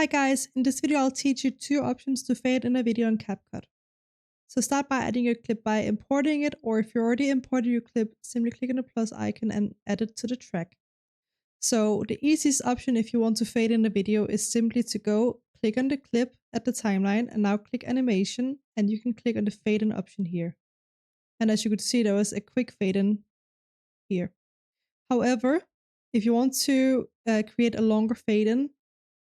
Hi guys, in this video I'll teach you two options to fade in a video in CapCut. So start by adding your clip by importing it, or if you already imported your clip, simply click on the plus icon and add it to the track. So the easiest option if you want to fade in a video is simply to go click on the clip at the timeline and now click animation, and you can click on the fade in option here. And as you could see, there was a quick fade in here. However, if you want to create a longer fade in,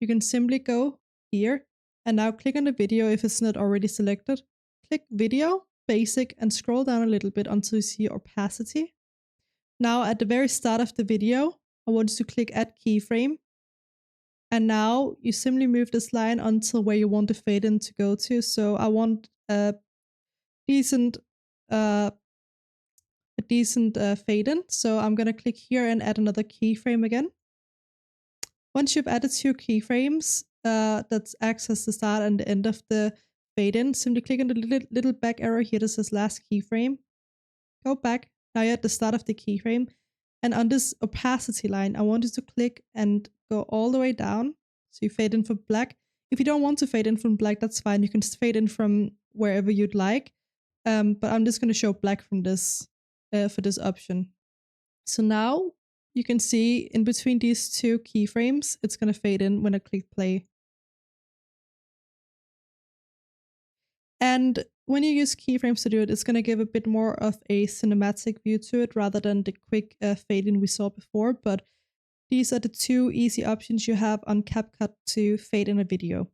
you can simply go here and now click on the video if it's not already selected. Click video, basic, and scroll down a little bit until you see opacity. Now at the very start of the video, I want you to click add keyframe. And now you simply move this line until where you want the fade in to go to. So I want a decent fade in. So I'm going to click here and add another keyframe again. Once you've added two keyframes that acts as the start and the end of the fade in, simply click on the little back arrow here that says last keyframe. Go back. Now you're at the start of the keyframe. And on this opacity line, I want you to click and go all the way down. So you fade in from black. If you don't want to fade in from black, that's fine. You can fade in from wherever you'd like. But I'm just going to show black from this for this option. So now you can see in between these two keyframes, it's going to fade in when I click play. And when you use keyframes to do it, it's going to give a bit more of a cinematic view to it rather than the quick fade in we saw before. But these are the two easy options you have on CapCut to fade in a video.